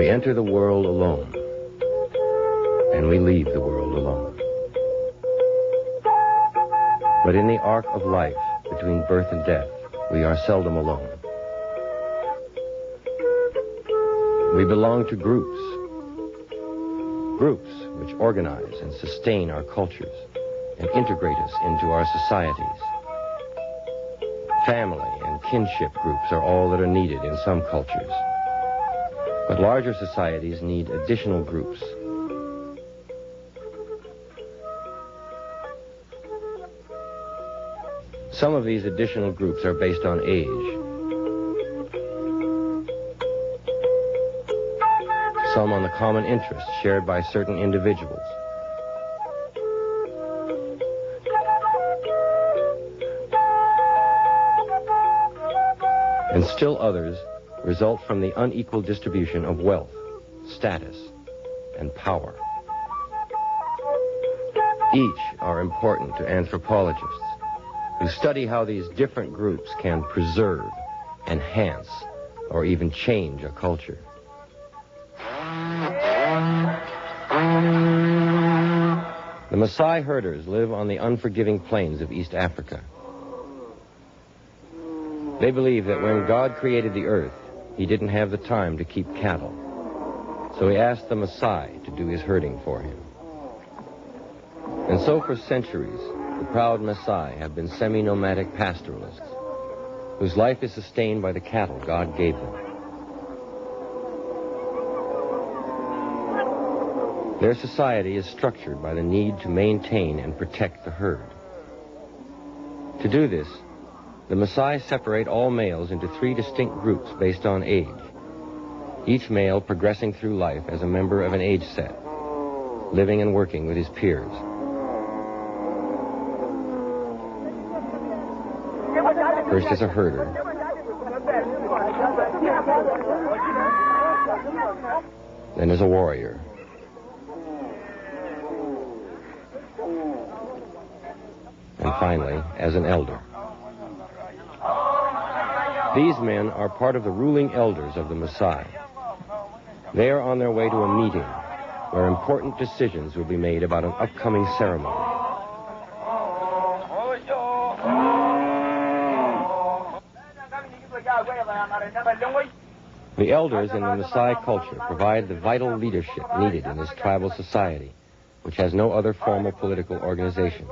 We enter the world alone, and we leave the world alone. But in the arc of life, between birth and death, we are seldom alone. We belong to groups which organize and sustain our cultures and integrate us into our societies. Family and kinship groups are all that are needed in some cultures. But larger societies need additional groups. Some of these additional groups are based on age. Some on the common interests shared by certain individuals. And still others result from the unequal distribution of wealth, status, and power. Each are important to anthropologists who study how these different groups can preserve, enhance, or even change a culture. The Maasai herders live on the unforgiving plains of East Africa. They believe that when God created the earth, he didn't have the time to keep cattle. So he asked the Maasai to do his herding for him. And so for centuries, the proud Maasai have been semi-nomadic pastoralists whose life is sustained by the cattle God gave them. Their society is structured by the need to maintain and protect the herd. To do this, the Maasai separate all males into 3 distinct groups based on age, each male progressing through life as a member of an age set, living and working with his peers. First is a herder, then is a warrior, and finally as an elder. These men are part of the ruling elders of the Maasai. They are on their way to a meeting where important decisions will be made about an upcoming ceremony. The elders in the Maasai culture provide the vital leadership needed in this tribal society, which has no other formal political organization.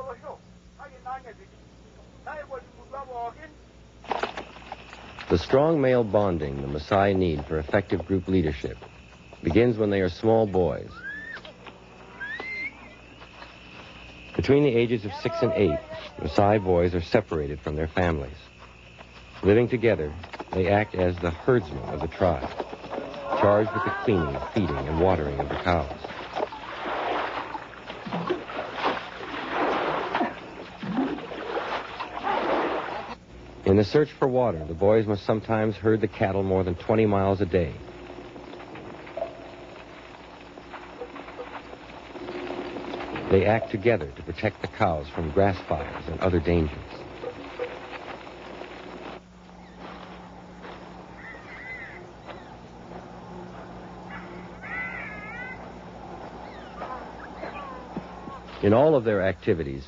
The strong male bonding the Maasai need for effective group leadership begins when they are small boys. Between the ages of 6 and 8, Maasai boys are separated from their families. Living together, they act as the herdsmen of the tribe, charged with the cleaning, feeding, and watering of the cows. In the search for water, the boys must sometimes herd the cattle more than 20 miles a day. They act together to protect the cows from grass fires and other dangers. In all of their activities,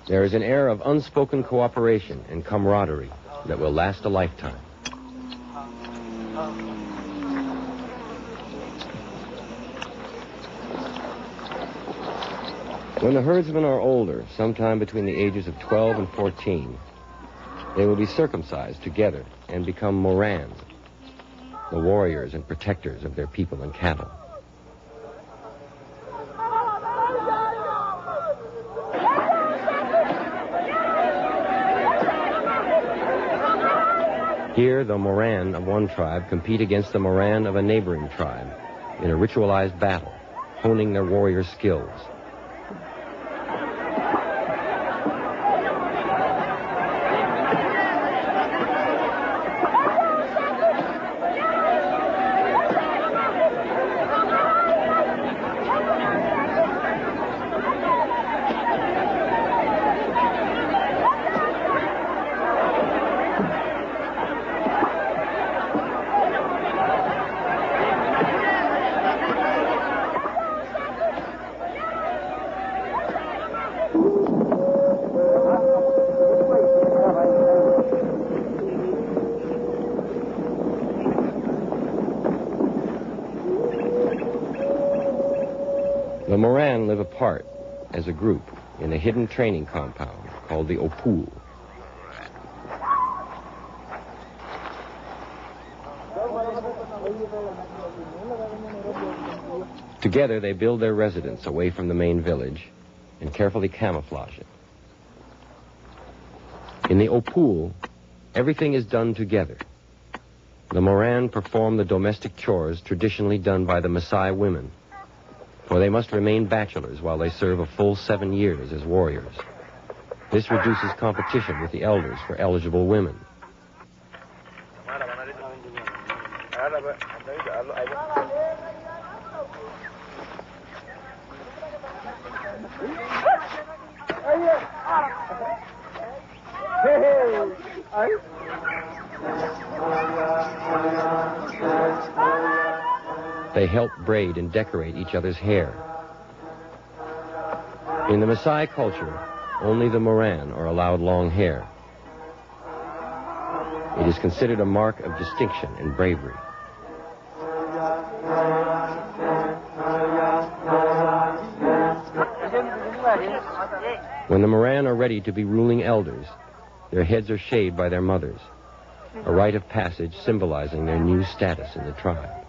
there is an air of unspoken cooperation and camaraderie that will last a lifetime. When the herdsmen are older, sometime between the ages of 12 and 14, they will be circumcised together and become Morans, the warriors and protectors of their people and cattle. Here, the Moran of one tribe compete against the Moran of a neighboring tribe in a ritualized battle, honing their warrior skills. The Moran live apart as a group in a hidden training compound called the Opool. Together they build their residence away from the main village and carefully camouflage it. In the Opool, everything is done together. The Moran perform the domestic chores traditionally done by the Maasai women, for they must remain bachelors while they serve a full 7 years as warriors. This reduces competition with the elders for eligible women. They help braid and decorate each other's hair. In the Maasai culture, only the Moran are allowed long hair. It is considered a mark of distinction and bravery. When the Moran are ready to be ruling elders, their heads are shaved by their mothers, a rite of passage symbolizing their new status in the tribe.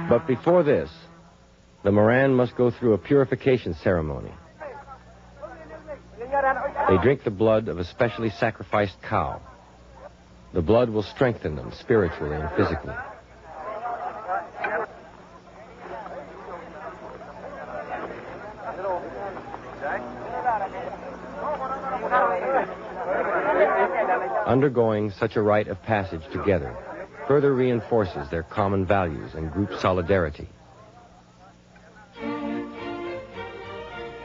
But before this, the Moran must go through a purification ceremony. They drink the blood of a specially sacrificed cow. The blood will strengthen them spiritually and physically. Undergoing such a rite of passage together further reinforces their common values and group solidarity.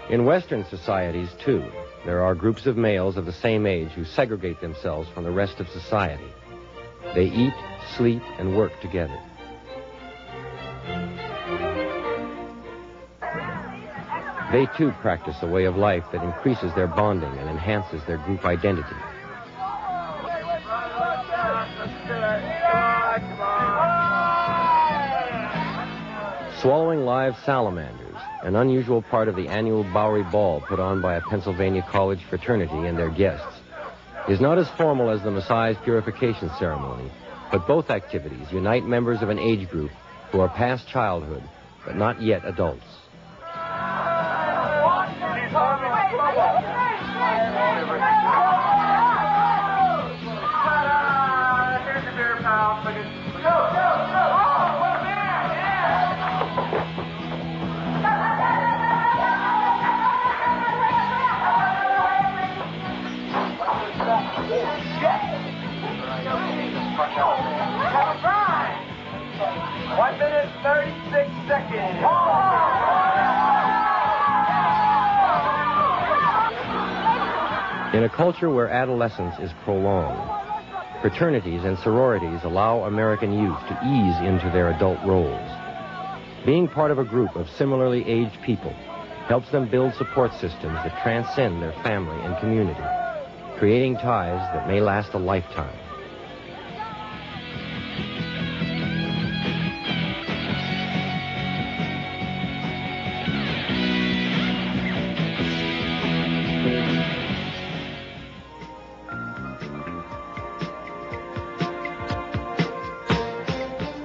In Western societies, too, there are groups of males of the same age who segregate themselves from the rest of society. They eat, sleep, and work together. They, too, practice a way of life that increases their bonding and enhances their group identity. Swallowing live salamanders, an unusual part of the annual Bowery Ball put on by a Pennsylvania college fraternity and their guests, is not as formal as the Maasai's purification ceremony, but both activities unite members of an age group who are past childhood, but not yet adults. In a culture where adolescence is prolonged, fraternities and sororities allow American youth to ease into their adult roles. Being part of a group of similarly aged people helps them build support systems that transcend their family and community, creating ties that may last a lifetime.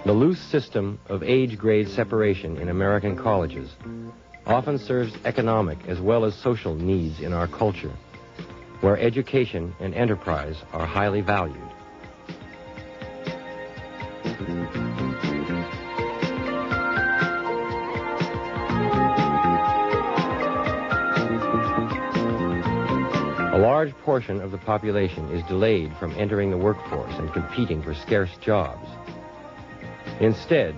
The loose system of age grade separation in American colleges often serves economic as well as social needs in our culture, where education and enterprise are highly valued. A large portion of the population is delayed from entering the workforce and competing for scarce jobs. Instead,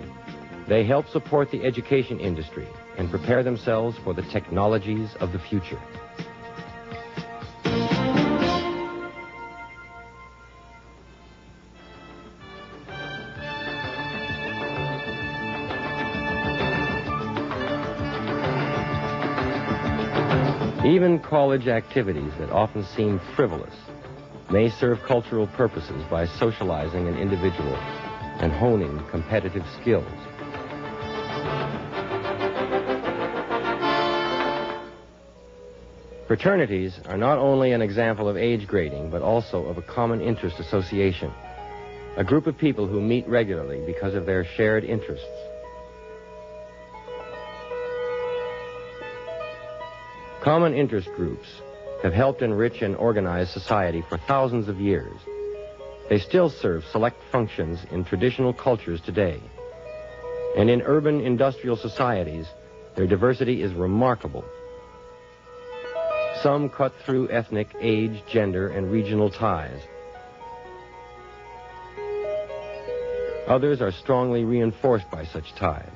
they help support the education industry and prepare themselves for the technologies of the future. Even college activities that often seem frivolous may serve cultural purposes by socializing an individual and honing competitive skills. Fraternities are not only an example of age grading, but also of a common interest association, a group of people who meet regularly because of their shared interests. Common interest groups have helped enrich and organize society for thousands of years. They still serve select functions in traditional cultures today. And in urban industrial societies, their diversity is remarkable. Some cut through ethnic, age, gender, and regional ties. Others are strongly reinforced by such ties.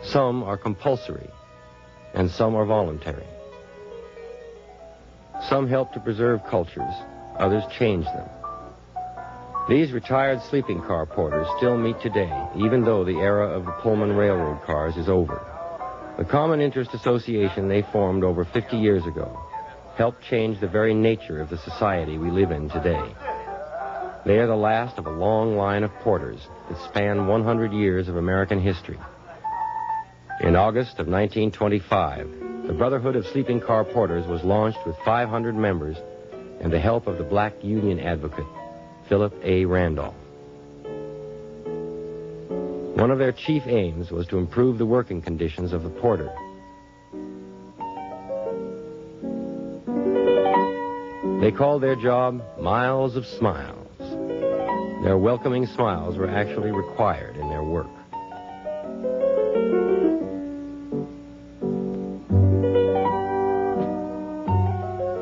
Some are compulsory, and some are voluntary. Some help to preserve cultures, others change them. These retired sleeping car porters still meet today, even though the era of the Pullman railroad cars is over. The Common Interest Association they formed over 50 years ago helped change the very nature of the society we live in today. They are the last of a long line of porters that span 100 years of American history. In August of 1925, the Brotherhood of Sleeping Car Porters was launched with 500 members and the help of the black union advocate, Philip A. Randolph. One of their chief aims was to improve the working conditions of the porter. They called their job Miles of Smiles. Their welcoming smiles were actually required in their work.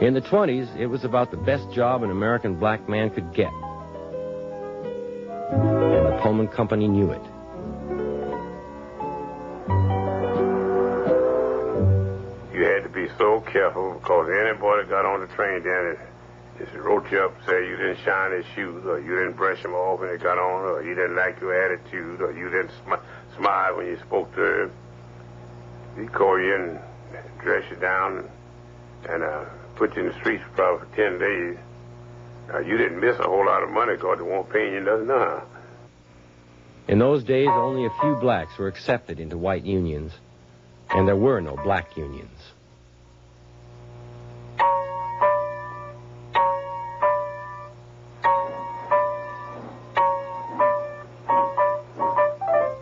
In the 20s, it was about the best job an American black man could get. And the Pullman Company knew it. You had to be so careful because anybody got on the train then just wrote you up, say you didn't shine his shoes, or you didn't brush him off when they got on, or you didn't like your attitude, or you didn't smile when you spoke to him. He'd call you in, dress you down, and put you in the streets probably for 10 days. You didn't miss a whole lot of money because they won't pay you nothing now. In those days, only a few blacks were accepted into white unions, and there were no black unions.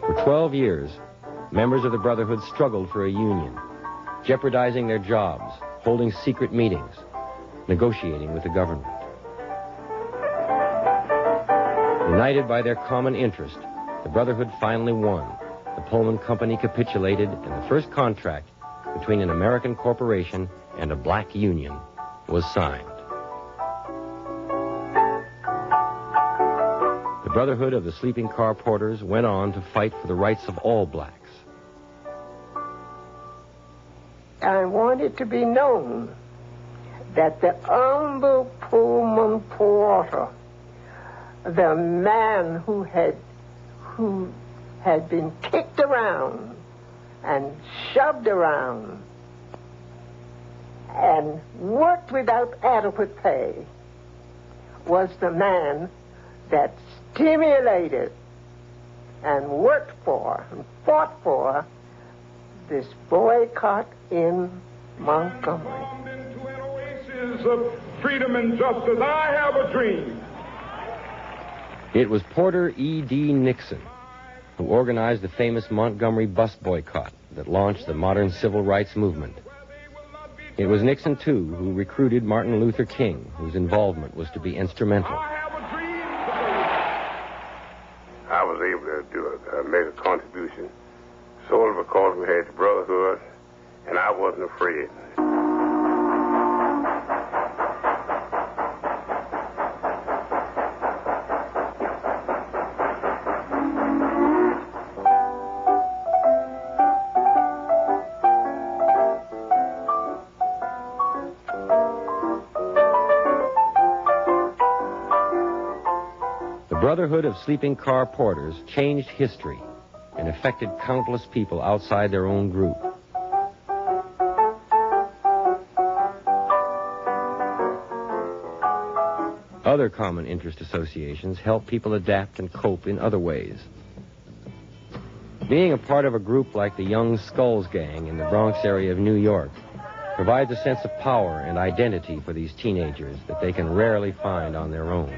For 12 years, members of the Brotherhood struggled for a union, jeopardizing their jobs, holding secret meetings, negotiating with the government. United by their common interest, the Brotherhood finally won. The Pullman Company capitulated, and the first contract between an American corporation and a black union was signed. The Brotherhood of the Sleeping Car Porters went on to fight for the rights of all blacks. I want it to be known that the humble Pullman porter, the man who had been kicked around and shoved around and worked without adequate pay, was the man that stimulated and worked for and fought for this boycott in Montgomery. Into an oasis of freedom and justice. I have a dream. It was Porter E.D. Nixon who organized the famous Montgomery bus boycott that launched the modern civil rights movement. It was Nixon, too, who recruited Martin Luther King, whose involvement was to be instrumental. I was able to make a contribution solely because we had the Brotherhood, and I wasn't afraid. The Brotherhood of Sleeping Car Porters changed history and and affected countless people outside their own group. Other common interest associations help people adapt and cope in other ways. Being a part of a group like the Young Skulls Gang in the Bronx area of New York provides a sense of power and identity for these teenagers that they can rarely find on their own.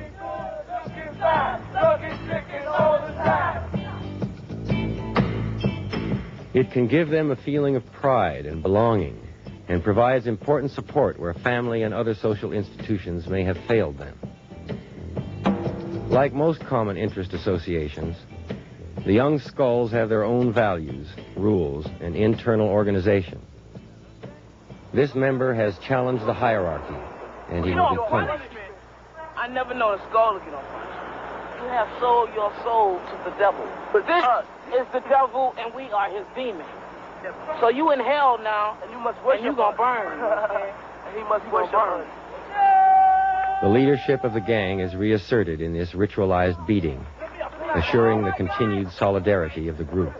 It can give them a feeling of pride and belonging and provides important support where family and other social institutions may have failed them. Like most common interest associations, the Young Skulls have their own values, rules, and internal organization. This member has challenged the hierarchy, and he will be punished. I never know a skull to get on punch. You have sold your soul to the devil. But this is the devil, and we are his demon. So you in hell now, and you must worship. And you gonna burn. And he must worship. The leadership of the gang is reasserted in this ritualized beating, assuring the continued solidarity of the group.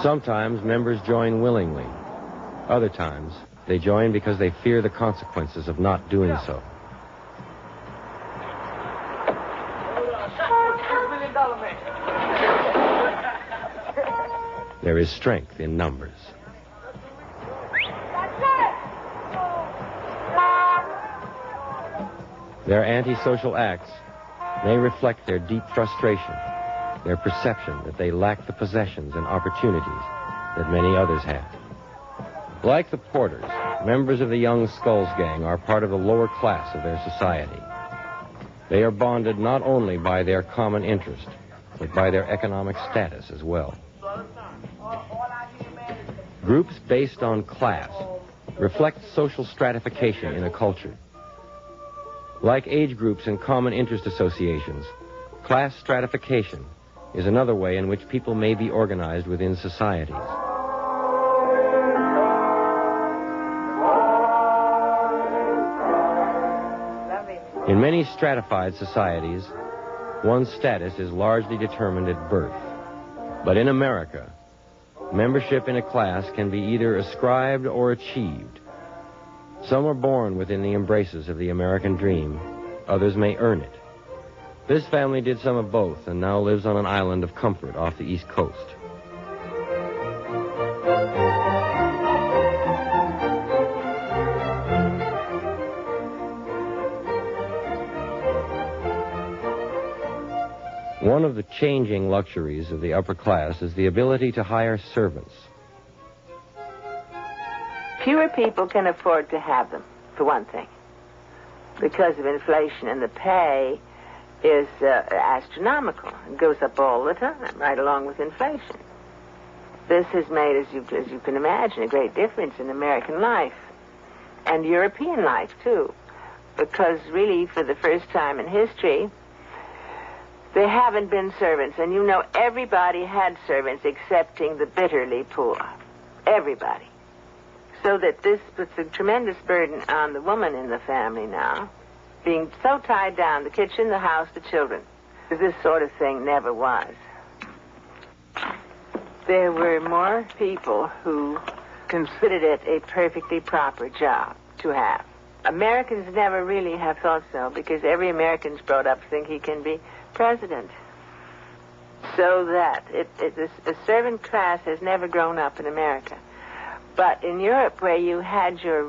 Sometimes members join willingly. Other times, they join because they fear the consequences of not doing so. There is strength in numbers. Their antisocial acts may reflect their deep frustration, their perception that they lack the possessions and opportunities that many others have. Like the Porters, members of the Young Skulls Gang are part of the lower class of their society. They are bonded not only by their common interest, but by their economic status as well. Groups based on class reflect social stratification in a culture. Like age groups and common interest associations, class stratification is another way in which people may be organized within societies. In many stratified societies, one's status is largely determined at birth. But in America, membership in a class can be either ascribed or achieved. Some are born within the embraces of the American dream. Others may earn it. This family did some of both and now lives on an island of comfort off the East Coast. One of the changing luxuries of the upper class is the ability to hire servants. Fewer people can afford to have them, for one thing, because of inflation, and the pay is astronomical. It goes up all the time, right along with inflation. This has made, as you can imagine, a great difference in American life and European life, too, because really, for the first time in history, there haven't been servants, and you know everybody had servants excepting the bitterly poor. Everybody. So that this puts a tremendous burden on the woman in the family now, being so tied down, the kitchen, the house, the children. This sort of thing never was. There were more people who considered it a perfectly proper job to have. Americans never really have thought so, because every American's brought up to think he can be president. So that the servant class has never grown up in America. But in Europe, where you had your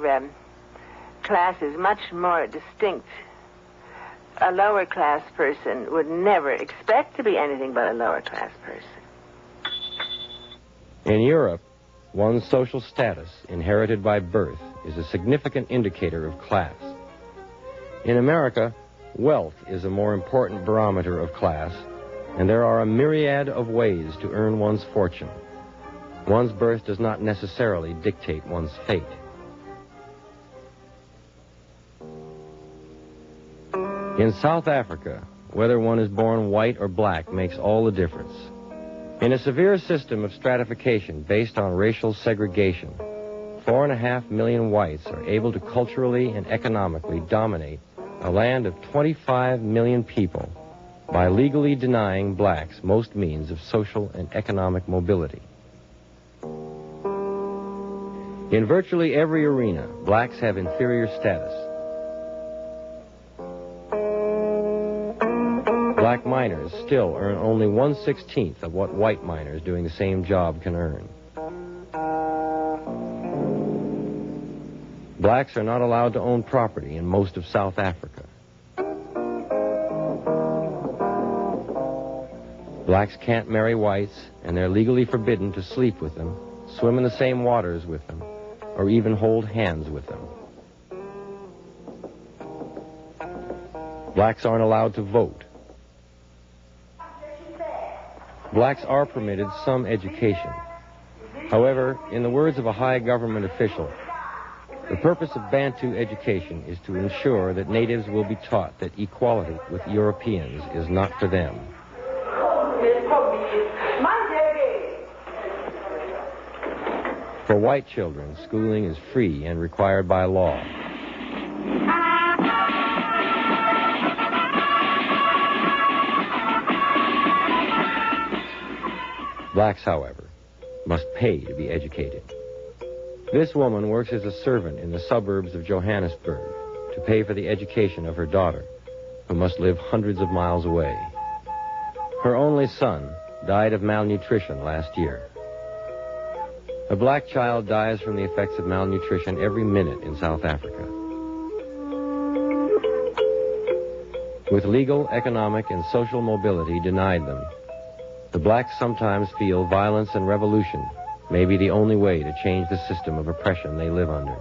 classes much more distinct, a lower class person would never expect to be anything but a lower class person. In Europe, one's social status, inherited by birth, is a significant indicator of class. In America, wealth is a more important barometer of class, and there are a myriad of ways to earn one's fortune. One's birth does not necessarily dictate one's fate. In South Africa, whether one is born white or black makes all the difference. In a severe system of stratification based on racial segregation, 4.5 million whites are able to culturally and economically dominate a land of 25 million people by legally denying blacks most means of social and economic mobility. In virtually every arena, blacks have inferior status. Black miners still earn only 1/16 of what white miners doing the same job can earn. Blacks are not allowed to own property in most of South Africa. Blacks can't marry whites, and they're legally forbidden to sleep with them, swim in the same waters with them, or even hold hands with them. Blacks aren't allowed to vote. Blacks are permitted some education. However, in the words of a high government official, the purpose of Bantu education is to ensure that natives will be taught that equality with Europeans is not for them. For white children, schooling is free and required by law. Blacks, however, must pay to be educated. This woman works as a servant in the suburbs of Johannesburg to pay for the education of her daughter, who must live hundreds of miles away. Her only son died of malnutrition last year. A black child dies from the effects of malnutrition every minute in South Africa. With legal, economic, and social mobility denied them, the blacks sometimes feel violence and revolution may be the only way to change the system of oppression they live under.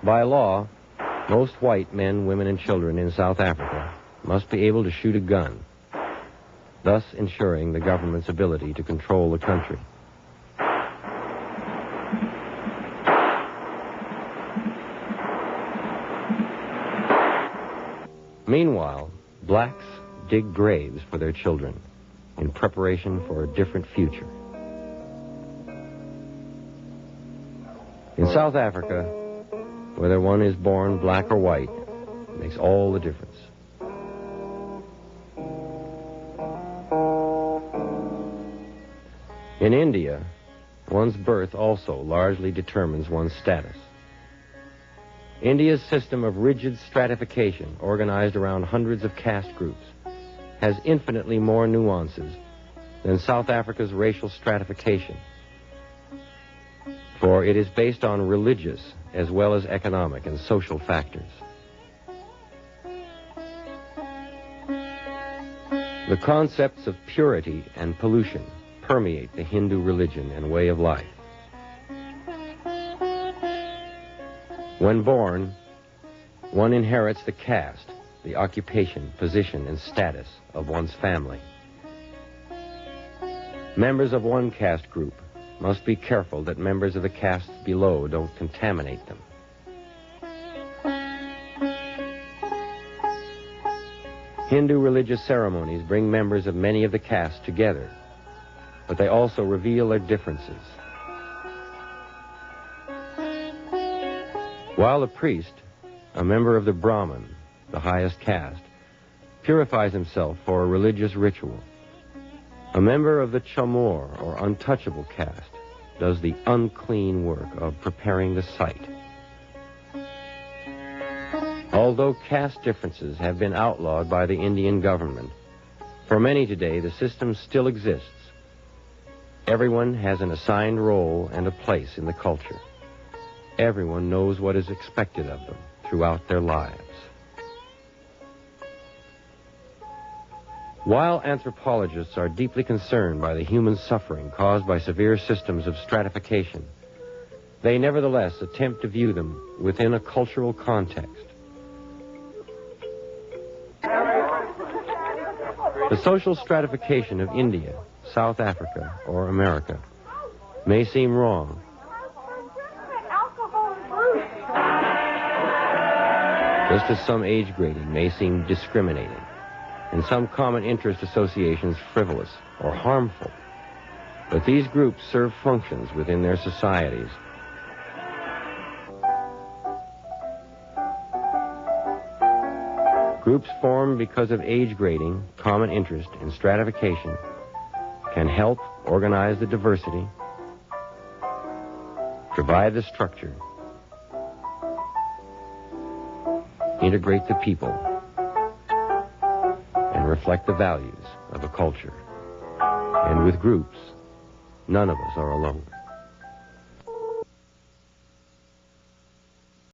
By law, most white men, women, and children in South Africa must be able to shoot a gun, thus ensuring the government's ability to control the country. Meanwhile, blacks dig graves for their children in preparation for a different future. In South Africa, whether one is born black or white, makes all the difference. In India, one's birth also largely determines one's status. India's system of rigid stratification, organized around hundreds of caste groups, has infinitely more nuances than South Africa's racial stratification, for it is based on religious as well as economic and social factors. The concepts of purity and pollution permeate the Hindu religion and way of life. When born, one inherits the caste, the occupation, position, and status of one's family. Members of one caste group must be careful that members of the castes below don't contaminate them. Hindu religious ceremonies bring members of many of the castes together, but they also reveal their differences. While a priest, a member of the Brahmin, the highest caste, purifies himself for a religious ritual, a member of the Chamor, or untouchable caste, does the unclean work of preparing the site. Although caste differences have been outlawed by the Indian government, for many today the system still exists. Everyone has an assigned role and a place in the culture. Everyone knows what is expected of them throughout their lives. While anthropologists are deeply concerned by the human suffering caused by severe systems of stratification, they nevertheless attempt to view them within a cultural context. The social stratification of India, South Africa, or America may seem wrong. Just as some age grading may seem discriminating, and some common interest associations frivolous or harmful, but these groups serve functions within their societies. Groups formed because of age grading, common interest, and stratification can help organize the diversity, provide the structure, integrate the people, and reflect the values of a culture. And with groups, none of us are alone.